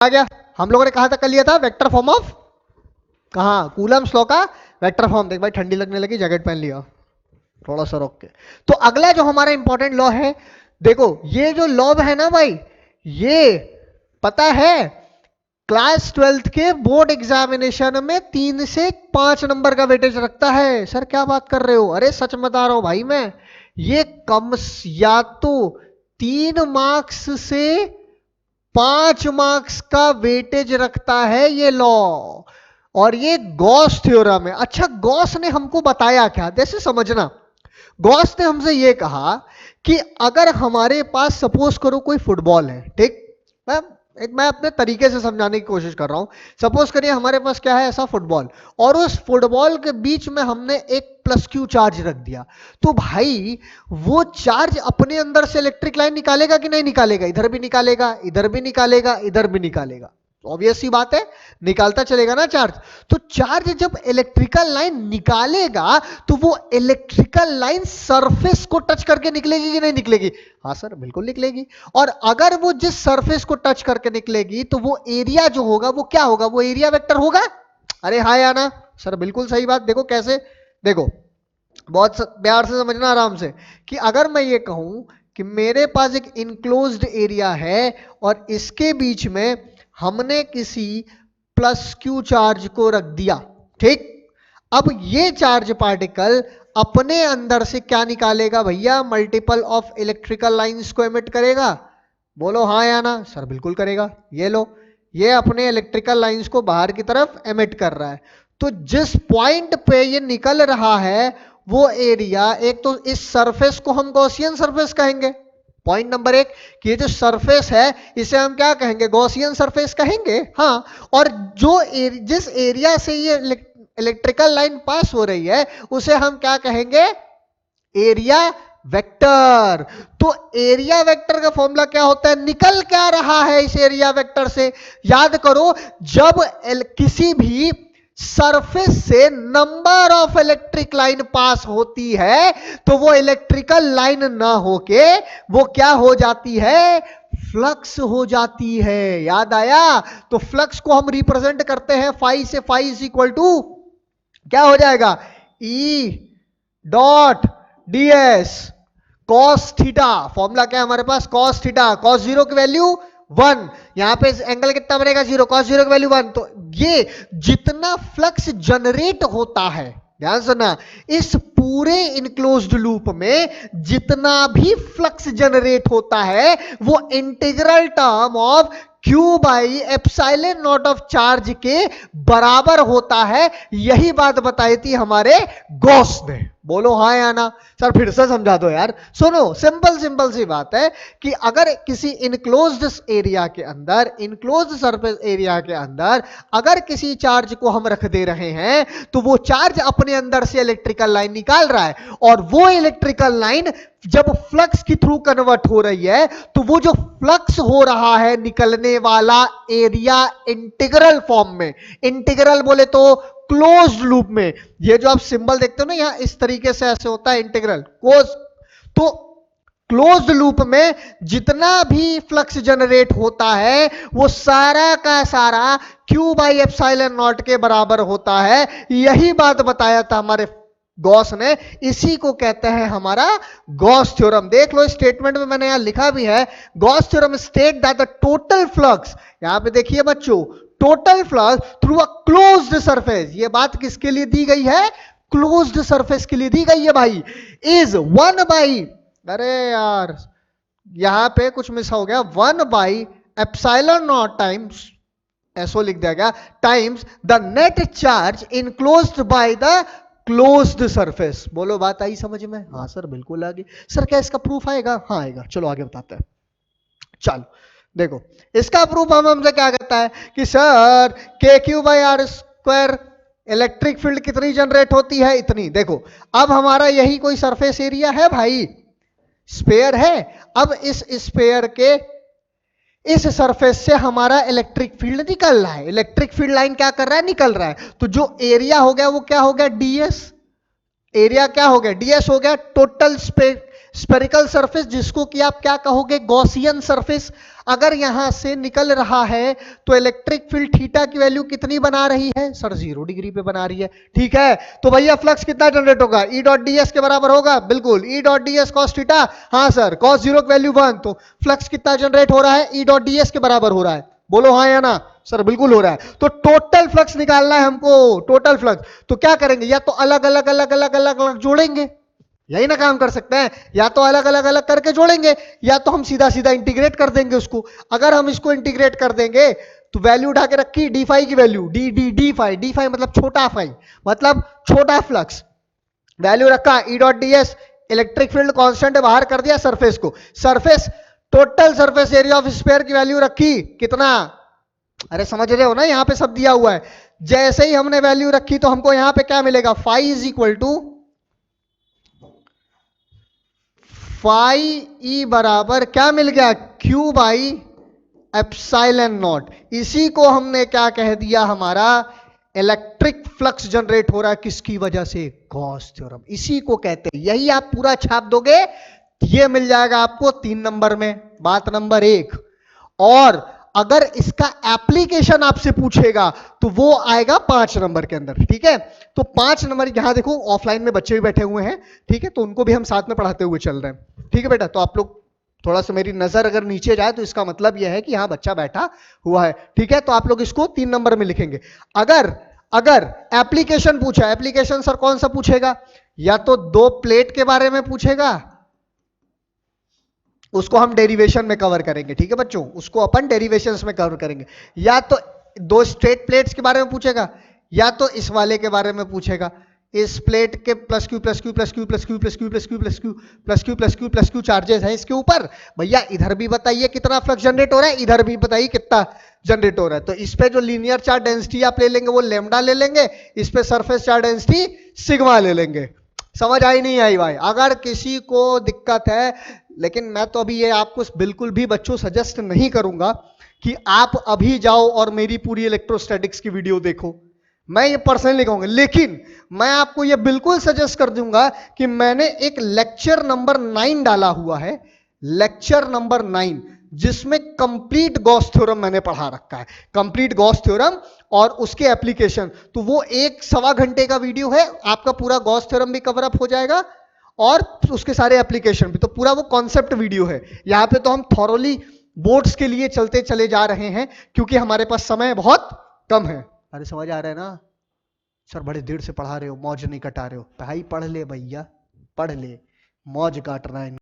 आ गया। हम लोगों ने कहा था कल लिया था वेक्टर फॉर्म ऑफ, कहा कूलम्स लॉ का वेक्टर फॉर्म। देख भाई ठंडी लगने लगी, जैकेट पहन लिया थोड़ा सा रोक के। तो अगला जो हमारा इंपॉर्टेंट लॉ है, देखो ये जो लॉ है ना भाई, ये पता है क्लास 12th के बोर्ड एग्जामिनेशन में 3 से 5 नंबर का वेटेज रखता है। सर क्या बात कर रहे हो? अरे सच बता रहा हूं भाई मैं, ये कम या तो 3 मार्क्स से 5 मार्क्स का वेटेज रखता है ये लॉ। और ये गॉस थ्योरम है। अच्छा गॉस ने हमको बताया क्या, जैसे समझना, गॉस ने हमसे ये कहा कि अगर हमारे पास सपोज करो कोई फुटबॉल है, ठीक, मैं अपने तरीके से समझाने की कोशिश कर रहा हूं। सपोज करिए हमारे पास क्या है ऐसा फुटबॉल, और उस फुटबॉल के बीच में हमने एक प्लस क्यू चार्ज रख दिया, तो भाई वो चार्ज अपने अंदर से इलेक्ट्रिक लाइन निकालेगा कि नहीं निकालेगा? इधर भी निकालेगा, इधर भी निकालेगा, इधर भी निकालेगा। ऑब्वियस सी बात है, निकालता चलेगा ना चार्ज। तो चार्ज जब इलेक्ट्रिकल लाइन निकालेगा तो वो इलेक्ट्रिकल लाइन सरफेस को टच करके निकलेगी कि नहीं निकलेगी? हाँ सर बिल्कुल निकलेगी। और अगर वो जिस सरफेस को टच करके निकलेगी तो वो एरिया जो होगा वो क्या होगा? वो एरिया वेक्टर होगा। अरे हाँ या ना? सर बिल्कुल सही बात। देखो कैसे, देखो बहुत प्यार से समझना आराम से, कि अगर मैं ये कहूं कि मेरे पास एक इनक्लोज्ड एरिया है और इसके बीच में हमने किसी प्लस क्यू चार्ज को रख दिया, ठीक, अब ये चार्ज पार्टिकल अपने अंदर से क्या निकालेगा भैया? मल्टीपल ऑफ इलेक्ट्रिकल लाइंस को एमिट करेगा। बोलो हाँ या ना? सर बिल्कुल करेगा। ये लो, ये अपने इलेक्ट्रिकल लाइंस को बाहर की तरफ एमिट कर रहा है। तो जिस पॉइंट पे ये निकल रहा है वो एरिया, एक तो इस सरफेस को हम गॉसियन सरफेस कहेंगे, पॉइंट नंबर 1, कि ये जो सरफेस है इसे हम क्या कहेंगे? गॉसियन सरफेस कहेंगे। हाँ, और जो जिस एरिया से ये इलेक्ट्रिकल लाइन पास हो रही है उसे हम क्या कहेंगे? Area vector. तो एरिया वेक्टर का फॉर्मूला क्या होता है? निकल क्या रहा है इस एरिया वेक्टर से? याद करो, जब किसी भी सरफेस से नंबर ऑफ इलेक्ट्रिक लाइन पास होती है तो वो इलेक्ट्रिकल लाइन ना होके वो क्या हो जाती है? फ्लक्स हो जाती है। याद आया? तो फ्लक्स को हम रिप्रेजेंट करते हैं फाई से। फाई इज इक्वल टू क्या हो जाएगा? E dot ds cos theta. Formula क्या है हमारे पास? cos theta. cos 0 की वैल्यू 1, यहां पे एंगल कितना बनेगा? 0। cos 0 की वैल्यू 1। तो ये जितना फ्लक्स जनरेट होता है, ध्यान सुनना, इस पूरे इनक्लोज्ड लूप में जितना भी फ्लक्स जनरेट होता है वो integral term of Q by epsilon not of charge के बराबर होता है। यही बात बताई थी हमारे गॉस ने। बोलो हाँ या ना? सर फिर से समझा दो यार। सुनो, सिंपल सिंपल सी बात है कि अगर किसी इनक्लोज्ड एरिया के अंदर, इनक्लोज्ड सरफेस एरिया के अंदर अगर किसी चार्ज को हम रख दे रहे हैं तो वो चार्ज अपने अंदर से इलेक्ट्रिकल लाइन निकाल रहा है, और वो इलेक्ट्रिकल लाइन जब फ्लक्स के थ्रू कन्वर्ट हो रही है तो वो जो फ्लक्स हो रहा है निकलने वाला एरिया इंटीग्रल फॉर्म में, इंटीग्रल बोले तो क्लोज्ड लूप में, ये जो आप सिंबल देखते हो ना यहां इस तरीके से ऐसे होता है इंटीग्रल क्लोज, तो क्लोज्ड लूप में जितना भी फ्लक्स जनरेट होता है वो सारा का सारा क्यू बाई एप्सिलॉन नॉट के बराबर होता है। यही बात बताया था हमारे गॉस ने, इसी को कहते हैं हमारा गॉस थ्योरम। देख लो स्टेटमेंट में मैंने यहां लिखा भी है, Gauss theorem state that the total flux, यहां पे देखिए बच्चों, total flux through a closed surface, ये बात किसके लिए दी गई है? क्लोज्ड सरफेस के लिए दी गई है भाई, इज 1 बाई, अरे यार यहां पे कुछ मिस हो गया, 1 बाई एप्सिलॉन नॉट टाइम्स, ऐसो लिख दिया गया, times the net charge enclosed by the closed surface. बोलो बात आई समझ में? हाँ सर बिल्कुल आ गई। सर क्या इसका प्रूफ आएगा? हाँ आएगा, चलो आगे बताते हैं। चलो देखो, इसका प्रूफ हम हमसे क्या कहता है कि sir k q by r square, electric field कितनी जनरेट होती है? इतनी। देखो अब हमारा यही कोई सरफेस एरिया है भाई, स्पेयर है। अब इस स्पेयर के इस सरफेस से हमारा इलेक्ट्रिक फील्ड निकल रहा है, इलेक्ट्रिक फील्ड लाइन क्या कर रहा है? निकल रहा है। तो जो एरिया हो गया वो क्या हो गया? ds। एरिया क्या हो गया? ds हो गया। टोटल स्पेस स्पेरिकल सरफेस, जिसको कि आप क्या कहोगे, गॉसियन सरफेस। अगर यहां से निकल रहा है तो इलेक्ट्रिक फील्ड थीटा की वैल्यू कितनी बना रही है सर, 0 डिग्री पे बना रही है। ठीक है, तो भैया फ्लक्स कितना जनरेट होगा, ई डॉट डी एस के बराबर होगा, बिल्कुल, ई dot d S cos theta. हाँ सर, कॉस 0 की वैल्यू 1, तो फ्लक्स कितना जनरेट हो रहा है, ई डॉट डी एस के बराबर हो रहा है। बोलो हाँ या ना सर, बिल्कुल हो रहा है। तो टोटल फ्लक्स निकालना है हमको, टोटल फ्लक्स। तो क्या करेंगे, या तो अलग अलग अलग अलग अलग अलग जोड़ेंगे, यही ना काम कर सकते हैं, या तो अलग अलग अलग करके जोड़ेंगे, या तो हम सीधा सीधा इंटीग्रेट कर देंगे उसको। अगर हम इसको इंटीग्रेट कर देंगे तो वैल्यू उठा के रखी डी फाई की value, d d d phi, d phi मतलब छोटा फाई, मतलब छोटा फ्लक्स। वैल्यू रखा E dot d s, electric field constant बाहर कर दिया सरफेस को, surface total surface area of sphere की वैल्यू रखी कितना, अरे समझ रहे हो ना, यहां पे सब दिया हुआ है। जैसे ही हमने वैल्यू रखी तो हमको यहां पे क्या मिलेगा, phi is equal to phi E बराबर क्या मिल गया, क्यू बाई एप्सिलॉन नॉट। इसी को हमने क्या कह दिया, हमारा इलेक्ट्रिक फ्लक्स जनरेट हो रहा है किसकी वजह से, गॉस थ्योरम, इसी को कहते हैं। यही आप पूरा छाप दोगे, ये मिल जाएगा आपको 3 नंबर में, बात नंबर 1। और अगर इसका एप्लीकेशन आपसे पूछेगा तो वो आएगा 5 नंबर के अंदर। ठीक है, तो 5 नंबर यहां देखो, ऑफलाइन में बच्चे भी बैठे हुए हैं, ठीक है, तो उनको भी हम साथ में पढ़ाते हुए चल रहे हैं। ठीक है बेटा, तो आप लोग थोड़ा सा, मेरी नजर अगर नीचे जाए तो इसका मतलब यह है कि यहां बच्चा बैठा हुआ है। ठीक है, तो आप लोग इसको 3 नंबर में लिखेंगे। अगर अगर एप्लीकेशन पूछा, एप्लीकेशन सर कौन सा पूछेगा, या तो 2 प्लेट के बारे में पूछेगा, उसको हम डेरिवेशन में कवर करेंगे। ठीक है बच्चों, उसको अपन डेरिवेशन में कवर करेंगे। या तो 2 स्ट्रेट प्लेट्स के बारे में पूछेगा, या तो इस वाले के बारे में पूछेगा, इस प्लेट के plus Q plus Q plus Q plus Q plus Q plus Q plus Q plus Q plus Q plus Q charges हैं इसके ऊपर। भैया इधर भी बताइए कितना फ्लक्स जनरेट हो रहा है, इधर भी बताइए कितना जनरेट हो रहा है। तो इस पे जो लीनियर चार्ज डेंसिटी आप ले लेंगे वो लेमडा ले लेंगे, इस पे सरफेस चार्ज डेंसिटी सिग्मा ले लेंगे। समझ आई नहीं आई भाई, अगर किसी को दिक्कत है, लेकिन मैं तो अभी ये आपको बिल्कुल भी बच्चों सजेस्ट नहीं करूंगा कि आप अभी जाओ और मेरी पूरी इलेक्ट्रोस्टैटिक्स की वीडियो देखो, मैं ये पर्सनली कहूंगा। लेकिन मैं आपको ये बिल्कुल सजेस्ट कर दूंगा कि मैंने एक लेक्चर नंबर 9 डाला हुआ है, लेक्चर नंबर 9, जिसमें कंप्लीट गॉस थ्योरम मैंने पढ़ा रखा है, कंप्लीट गॉस थ्योरम और उसके एप्लीकेशन। तो वो 1-1.25 घंटे का वीडियो है, आपका पूरा गॉस थ्योरम भी कवर अप हो जाएगा और उसके सारे एप्लीकेशन भी। तो पूरा वो कॉन्सेप्ट वीडियो है। यहां पे तो हम थॉरोली बोर्ड्स के लिए चलते चले जा रहे हैं, क्योंकि हमारे पास समय बहुत कम है। अरे समझ आ रहा है ना सर, बड़े देर से पढ़ा रहे हो, मौज नहीं कटा रहे हो। भाई पढ़ ले भैया, पढ़ ले, मौज काट रहा है।